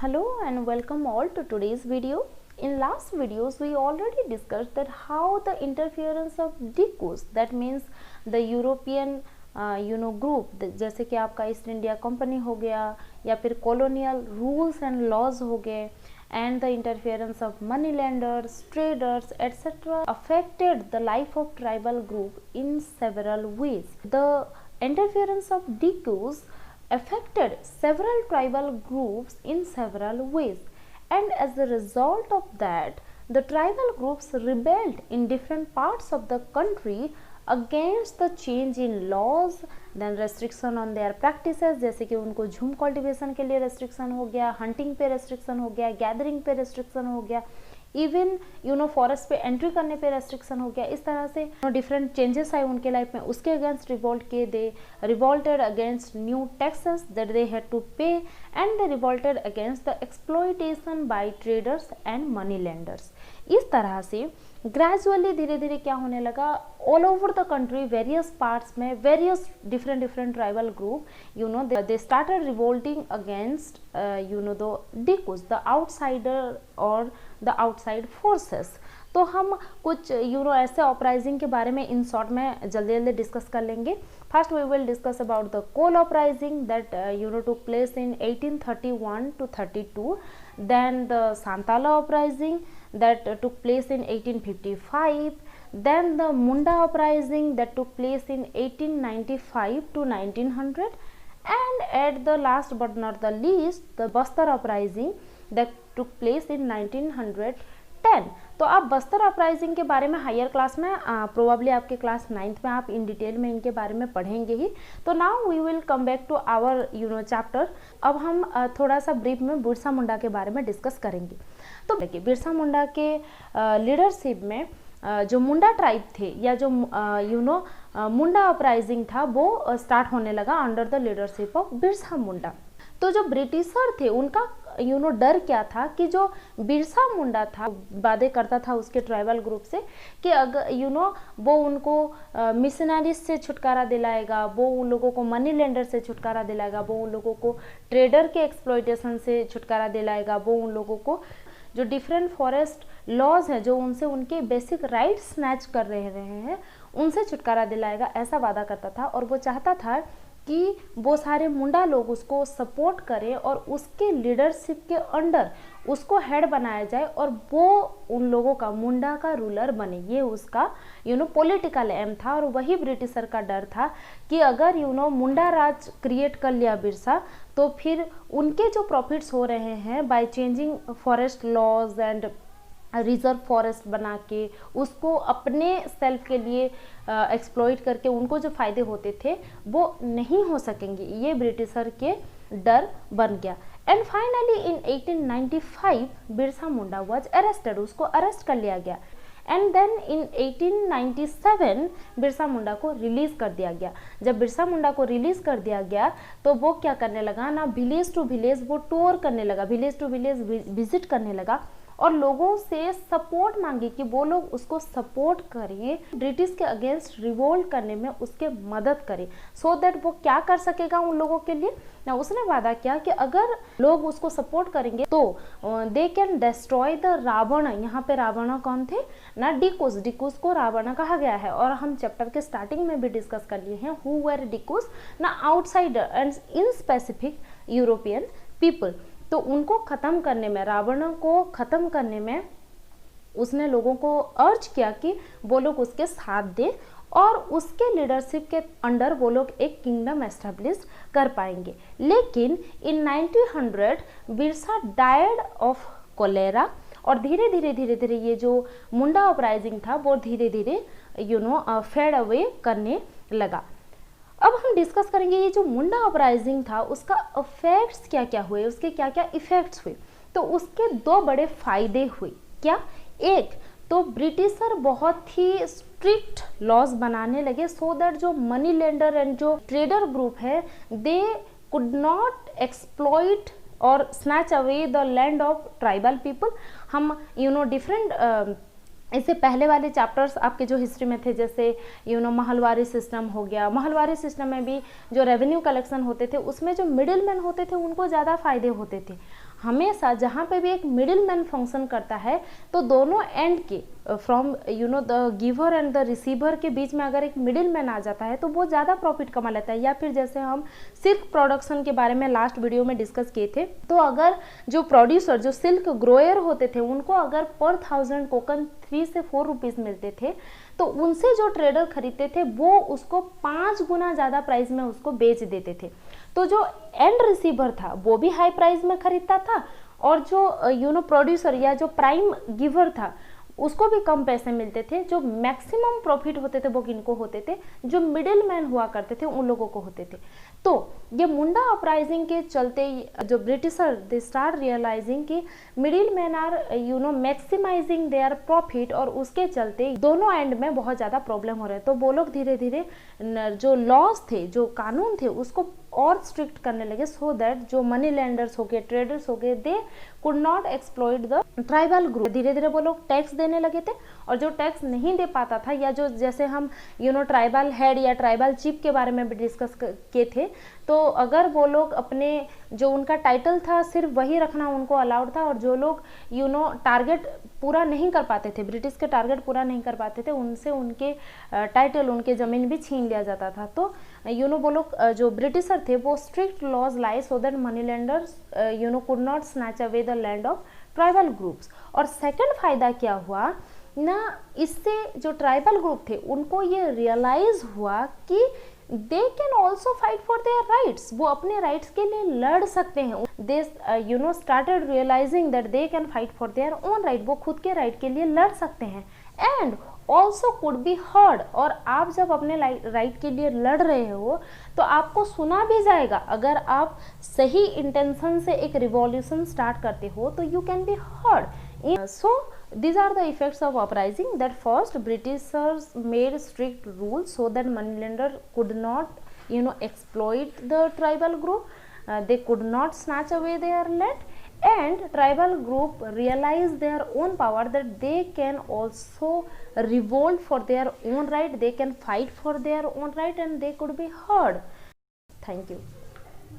Hello and welcome all to today's video. In last videos we already discussed that how the interference of DICOs, that means the European group, जैसे कि आपका east India company हो गया या फिर colonial rules and laws हो गए, and the interference of money lenders, traders, etc. affected the life of tribal group in several ways. The interference of DICOs affected several tribal groups in several ways, and as a result of that the tribal groups rebelled in different parts of the country against the change in laws, then restriction on their practices, जैसे कि उनको झूम cultivation के लिए restriction हो गया, hunting पे restriction हो गया, गैदरिंग पे रेस्ट्रिक्शन हो गया, इवन फॉरेस्ट पे एंट्री करने पे रेस्ट्रिक्शन हो गया। इस तरह से डिफरेंट चेंजेस आए उनके लाइफ में, उसके अगेंस्ट रिवोल्ट किए। They revolted against new taxes that they had to pay and they revolted against the exploitation by traders and money lenders. इस तरह से ग्रेजुअली धीरे धीरे क्या होने लगा, all over the country various parts में various different tribal group they started revolting against the dikus, the outsider और द आउटसाइड फोर्सेस। तो हम कुछ ऐसे अपराइजिंग के बारे में इन शॉर्ट में जल्दी जल्दी डिस्कस कर लेंगे। First we will discuss about the Kol uprising that took place in 1831 to 32, then the Santala uprising that took place in 1855, then the Munda uprising that took place in 1895 to 1900, and at the last but not the least the Bastar uprising that took place in 1910। तो आप Bastar uprising के बारे में higher class में probably आपके class 9th में आप in detail में इनके बारे में पढ़ेंगे ही। तो now we will come back to our chapter. अब हम थोड़ा सा ब्रीफ में बिरसा मुंडा के बारे में डिस्कस करेंगे। तो देखिए, बिरसा मुंडा के लीडरशिप में जो मुंडा ट्राइब थे या जो मुंडा अपराइजिंग था वो स्टार्ट होने लगा under the leadership of Birsa Munda. तो जो ब्रिटिशर थे उनका डर क्या था कि जो बिरसा मुंडा था वादे करता था उसके ट्राइबल ग्रुप से कि अगर वो उनको मिशनरीज से छुटकारा दिलाएगा, वो उन लोगों को मनी लेंडर से छुटकारा दिलाएगा, वो उन लोगों को ट्रेडर के एक्सप्लॉयटेशन से छुटकारा दिलाएगा, वो उन लोगों को जो डिफरेंट फॉरेस्ट लॉज हैं जो उनसे उनके बेसिक राइट्स स्नैच कर रहे हैं उनसे छुटकारा दिलाएगा, ऐसा वादा करता था। और वो चाहता था कि वो सारे मुंडा लोग उसको सपोर्ट करें और उसके लीडरशिप के अंडर उसको हेड बनाया जाए और वो उन लोगों का मुंडा का रूलर बने। ये उसका पॉलिटिकल एम था और वही ब्रिटिशर का डर था कि अगर मुंडा राज क्रिएट कर लिया बिरसा तो फिर उनके जो प्रॉफिट्स हो रहे हैं by changing forest laws and reserve forest बना के उसको अपने सेल्फ के लिए एक्सप्लॉइट करके उनको जो फायदे होते थे वो नहीं हो सकेंगे। ये ब्रिटिशर के डर बन गया। And finally in 1895 Birsa Munda was arrested, उसको अरेस्ट कर लिया गया। And then in 1897 Birsa Munda को रिलीज कर दिया गया। जब बिरसा मुंडा को रिलीज कर दिया गया तो वो क्या करने लगा ना, विलेज टू विलेज वो टूर करने लगा, विलेज टू विलेज विजिट करने लगा और लोगों से सपोर्ट मांगी कि वो लोग उसको सपोर्ट करें, ब्रिटिश के अगेंस्ट रिवोल्ट करने में उसके मदद करें, सो दैट वो क्या कर सकेगा उन लोगों के लिए ना। उसने वादा किया कि अगर लोग उसको सपोर्ट करेंगे तो they can destroy the Ravana. यहाँ पे रावण कौन थे ना, डिकोस। डिकोस को रावण कहा गया है और हम चैप्टर के स्टार्टिंग में भी डिस्कस कर लिए हैं हु वर डिकोस ना, outsider and in specific European people. तो उनको ख़त्म करने में, रावण को ख़त्म करने में उसने लोगों को अर्ज किया कि वो लोग उसके साथ दें और उसके लीडरशिप के अंडर वो लोग एक किंगडम एस्टेब्लिश कर पाएंगे। लेकिन इन 1900 बिरसा डायड ऑफ कोलेरा और धीरे धीरे ये जो मुंडा अपराइजिंग था वो धीरे धीरे फेड अवे करने लगा। अब हम डिस्कस करेंगे ये जो मुंडा अपराइजिंग था उसका इफेक्ट्स क्या क्या हुए, उसके क्या क्या इफेक्ट्स हुए। तो उसके दो बड़े फायदे हुए। क्या? एक तो ब्रिटिशर बहुत ही स्ट्रिक्ट लॉज बनाने लगे सो दैट जो मनी लेंडर एंड जो ट्रेडर ग्रुप है दे कुड नॉट एक्सप्लॉइट और snatch away the land of tribal people. हम डिफरेंट इससे पहले वाले चैप्टर्स आपके जो हिस्ट्री में थे, जैसे महलवारी सिस्टम हो गया, महलवारी सिस्टम में भी जो रेवेन्यू कलेक्शन होते थे उसमें जो मिडिल मैन होते थे उनको ज़्यादा फायदे होते थे। हमेशा जहाँ पे भी एक मिडिल मैन फंक्शन करता है तो दोनों एंड के from the giver and the receiver के बीच में अगर एक मिडिल मैन आ जाता है तो वो ज़्यादा प्रॉफिट कमा लेता है। या फिर जैसे हम सिल्क प्रोडक्शन के बारे में लास्ट वीडियो में डिस्कस किए थे, तो अगर जो प्रोड्यूसर जो सिल्क ग्रोयर होते थे उनको अगर पर 1000 कोकन 3 से 4 रुपीज़ मिलते थे, तो उनसे जो ट्रेडर खरीदते थे वो उसको 5 गुना ज़्यादा प्राइस में उसको बेच देते थे। तो जो एंड रिसीवर था वो भी हाई प्राइस में खरीदता था, और जो प्रोड्यूसर या जो प्राइम गिवर था उसको भी कम पैसे मिलते थे। जो मैक्सिमम प्रॉफिट होते थे वो किनको होते थे, जो मिडिल मैन हुआ करते थे उन लोगों को होते थे। तो ये मुंडा अपराइजिंग के चलते जो ब्रिटिशर दे स्टार्ट रियलाइजिंग कि middle man are maximising their profit, और उसके चलते दोनों एंड में बहुत ज़्यादा प्रॉब्लम हो रहे हैं। तो वो लोग धीरे धीरे जो लॉज थे, जो कानून थे, उसको और स्ट्रिक्ट करने लगे, सो दैट जो मनी लेंडर्स हो गए, ट्रेडर्स हो गए, they could not exploit the tribal group. धीरे धीरे वो लोग टैक्स देने लगे थे, और जो टैक्स नहीं दे पाता था, या जो जैसे हम ट्राइबल हेड या ट्राइबल चीफ के बारे में भी डिस्कस किए थे, तो अगर वो लोग अपने जो उनका टाइटल था सिर्फ वही रखना उनको अलाउड था, और जो लोग टारगेट पूरा नहीं कर पाते थे, ब्रिटिश के टारगेट पूरा नहीं कर पाते थे, उनसे उनके टाइटल, उनके ज़मीन भी छीन लिया जाता था। तो वो लोग जो ब्रिटिशर थे वो स्ट्रिक्ट लॉज लाई so that money lenders could not snatch away the land of tribal groups. और सेकंड फायदा क्या हुआ ना, इससे जो ट्राइबल ग्रुप थे उनको ये रियलाइज हुआ कि they can also fight for their rights, वो अपने राइट्स के लिए लड़ सकते हैं। They started realising that they can fight for their own right, वो खुद के राइट के लिए लड़ सकते हैं, and also could be heard. और आप जब अपने राइट के लिए लड़ रहे हो तो आपको सुना भी जाएगा। अगर आप सही इंटेंशन से एक रिवॉल्यूशन स्टार्ट करते हो तो you can be heard. So these are the effects of uprising, that first Britishers made strict rules so that moneylender could not exploit the tribal group, they could not snatch away their land, and tribal group realized their own power, that they can also revolt for their own right, they can fight for their own right, and they could be heard. Thank you.